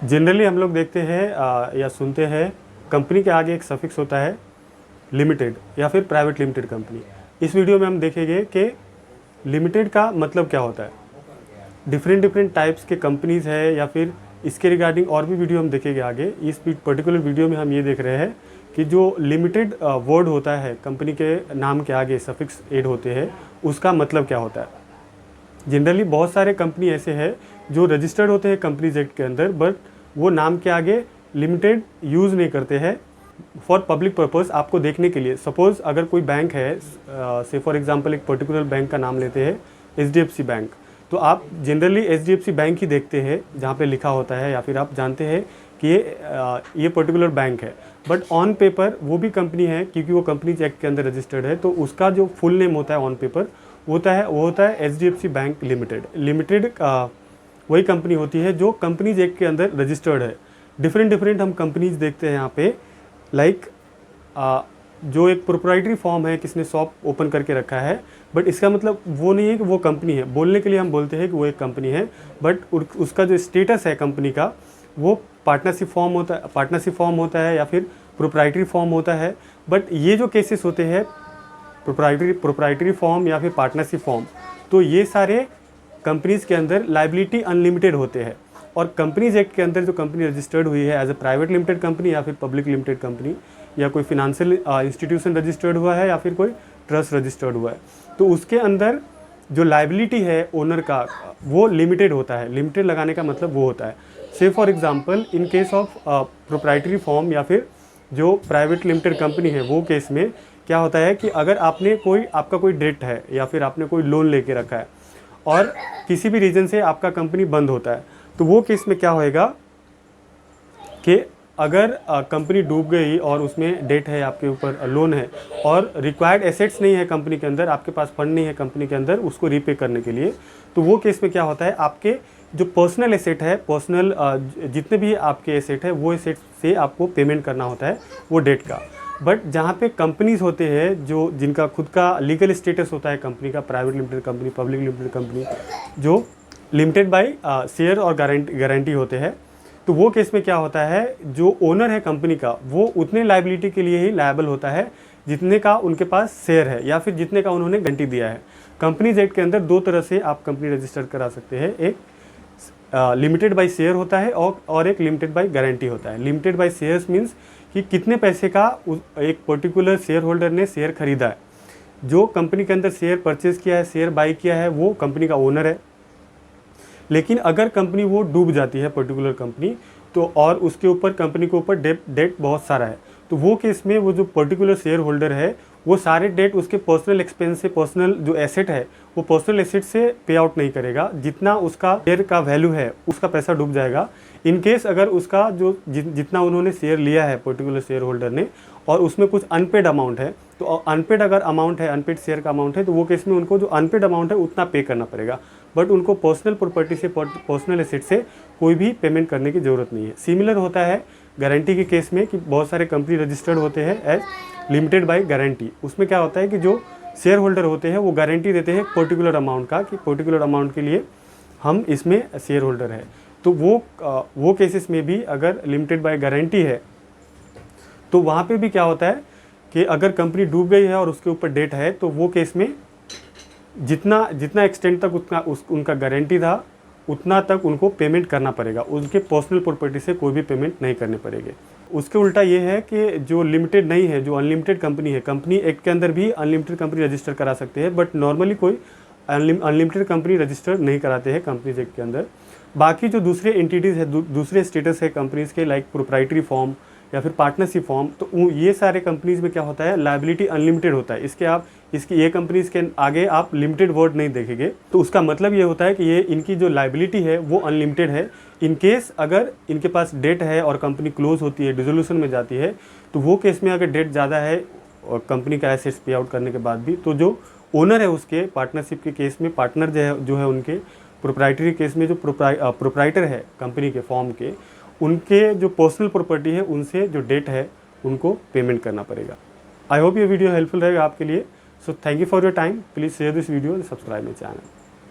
Generally हम लोग देखते हैं या सुनते हैं कंपनी के आगे एक सफिक्स होता है लिमिटेड या फिर प्राइवेट लिमिटेड कंपनी। इस वीडियो में हम देखेंगे कि लिमिटेड का मतलब क्या होता है, डिफरेंट टाइप्स के कंपनीज़ है या फिर इसके रिगार्डिंग और भी वीडियो हम देखेंगे आगे। इस पर्टिकुलर वीडियो में हम ये देख रहे हैं कि जो लिमिटेड वर्ड होता है कंपनी के नाम के आगे सफिक्स ऐड होते हैं, उसका मतलब क्या होता है। जनरली बहुत सारे कंपनी ऐसे हैं जो रजिस्टर्ड होते हैं कंपनीज एक्ट के अंदर, बट वो नाम के आगे लिमिटेड यूज़ नहीं करते हैं फॉर पब्लिक पर्पस। आपको देखने के लिए, सपोज़ अगर कोई बैंक है, से फॉर एग्जांपल एक पर्टिकुलर बैंक का नाम लेते हैं HDFC बैंक, तो आप जनरली HDFC बैंक ही देखते हैं जहाँ पे लिखा होता है, या फिर आप जानते हैं कि ये पर्टिकुलर बैंक है। बट ऑन पेपर वो भी कंपनी है, क्योंकि वो कंपनीज एक्ट के अंदर रजिस्टर्ड है, तो उसका जो फुल नेम होता है ऑन पेपर वो होता है HDFC बैंक लिमिटेड। लिमिटेड वही कंपनी होती है जो कंपनीज एक्ट के अंदर रजिस्टर्ड है। डिफरेंट हम कंपनीज देखते हैं यहाँ पे, लाइक जो एक प्रोप्राइटरी फॉर्म है, किसने शॉप ओपन करके रखा है, बट इसका मतलब वो नहीं है कि वो कंपनी है। बोलने के लिए हम बोलते हैं कि वो एक कंपनी है, बट उसका जो स्टेटस है कंपनी का वो पार्टनरशिप फॉर्म होता है या फिर प्रोप्राइटरी फॉर्म होता है। बट ये जो केसेस होते हैं प्रोप्राइटरी फॉर्म या फिर पार्टनरशिप फॉर्म, तो ये सारे कंपनीज़ के अंदर लाइबिलिटी अनलिमिटेड होते हैं। और कंपनीज एक्ट के अंदर जो कंपनी रजिस्टर्ड हुई है as a private limited company या फिर पब्लिक लिमिटेड कंपनी, या कोई फिनेंशियल इंस्टीट्यूशन रजिस्टर्ड हुआ है या फिर कोई ट्रस्ट रजिस्टर्ड हुआ है, तो उसके अंदर जो लाइबिलिटी है ओनर का वो लिमिटेड होता है। लिमिटेड लगाने का मतलब वो होता है, से for example in case of proprietary form या फिर जो प्राइवेट लिमिटेड कंपनी है, वो केस में क्या होता है कि अगर आपका कोई डेट है या फिर आपने कोई लोन लेके रखा है और किसी भी रीज़न से आपका कंपनी बंद होता है, तो वो केस में क्या होएगा कि अगर कंपनी डूब गई और उसमें डेट है, आपके ऊपर लोन है और रिक्वायर्ड एसेट्स नहीं है कंपनी के अंदर, आपके पास फंड नहीं है कंपनी के अंदर उसको रीपे करने के लिए, तो वो केस में क्या होता है, आपके जो पर्सनल एसेट है, जितने भी आपके एसेट है, वो एसेट से आपको पेमेंट करना होता है वो डेट का। बट जहाँ पे कंपनीज होते हैं जो जिनका खुद का लीगल स्टेटस होता है कंपनी का, private limited company, public limited company, जो लिमिटेड बाय शेयर और गारंटी होते हैं, तो वो केस में क्या होता है, जो ओनर है कंपनी का वो उतने लाइबिलिटी के लिए ही लायबल होता है जितने का उनके पास शेयर है या फिर जितने का उन्होंने गारंटी दिया है। कंपनीज एक्ट के अंदर दो तरह से आप कंपनी रजिस्टर करा सकते हैं, एक लिमिटेड बाय शेयर होता है और एक लिमिटेड बाय गारंटी होता है। लिमिटेड बाय शेयर्स मीन्स कि कितने पैसे का एक पर्टिकुलर शेयर होल्डर ने शेयर खरीदा है। जो कंपनी के अंदर शेयर परचेज किया है, शेयर बाई किया है, वो कंपनी का ओनर है। लेकिन अगर कंपनी वो डूब जाती है पर्टिकुलर कंपनी, तो और उसके ऊपर कंपनी के ऊपर डेट बहुत सारा है, तो वो केस में वो जो पर्टिकुलर शेयर होल्डर है वो सारे डेट उसके पर्सनल एक्सपेंस से, पर्सनल जो एसेट है वो पर्सनल एसेट से पे आउट नहीं करेगा। जितना उसका शेयर का वैल्यू है उसका पैसा डूब जाएगा। इन केस अगर उसका जो जितना उन्होंने शेयर लिया है पर्टिकुलर शेयर होल्डर ने और उसमें कुछ अनपेड अमाउंट है, तो अनपेड अगर अमाउंट है, अनपेड शेयर का अमाउंट है, तो वो केस में उनको जो अनपेड अमाउंट है उतना पे करना पड़ेगा। बट उनको पर्सनल प्रॉपर्टी से, पर्सनल एसेट से कोई भी पेमेंट करने की ज़रूरत नहीं है। सिमिलर होता है गारंटी के केस में कि बहुत सारे कंपनी रजिस्टर्ड होते हैं एज लिमिटेड बाय गारंटी। उसमें क्या होता है कि जो शेयर होल्डर होते हैं वो गारंटी देते हैं पर्टिकुलर अमाउंट का, कि पर्टिकुलर अमाउंट के लिए हम इसमें शेयर होल्डर है। तो वो केसेस में भी अगर लिमिटेड बाय गारंटी है, तो वहाँ पे भी क्या होता है कि अगर कंपनी डूब गई है और उसके ऊपर डेट है, तो वो केस में जितना एक्सटेंट तक उनका गारंटी था उतना तक उनको पेमेंट करना पड़ेगा। उनके पर्सनल प्रॉपर्टी से कोई भी पेमेंट नहीं करने पड़ेंगे। उसके उल्टा ये है कि जो लिमिटेड नहीं है, जो अनलिमिटेड कंपनी है, कंपनी एक्ट के अंदर भी अनलिमिटेड कंपनी रजिस्टर करा सकते हैं, बट नॉर्मली कोई अनलिमिटेड कंपनी रजिस्टर नहीं कराते हैं कंपनीज एक्ट के अंदर। बाकी जो दूसरे एंटिटीज़ है, दूसरे स्टेटस है कंपनीज़ के, लाइक प्रोप्राइटरी फॉर्म या फिर पार्टनरशिप फॉर्म, तो ये सारे कंपनीज़ में क्या होता है, लायबिलिटी अनलिमिटेड होता है। ये कंपनीज़ के आगे आप लिमिटेड वर्ड नहीं देखेंगे, तो उसका मतलब ये होता है कि ये इनकी जो लायबिलिटी है वो अनलिमिटेड है। इन केस अगर इनके पास डेट है और कंपनी क्लोज होती है, डिसोल्यूशन में जाती है, तो वो केस में अगर डेट ज़्यादा है और कंपनी का एसेट्स पे आउट करने के बाद भी, तो जो ओनर है उसके पार्टनरशिप के केस में, पार्टनर जो है उनके प्रोप्राइटरी केस में, जो प्रोप्राइटर है कंपनी के फॉर्म के, उनके जो पर्सनल प्रॉपर्टी है उनसे जो डेट है उनको पेमेंट करना पड़ेगा। आई होप ये वीडियो हेल्पफुल रहेगा आपके लिए। So thank you for your time. Please share this video and subscribe my channel.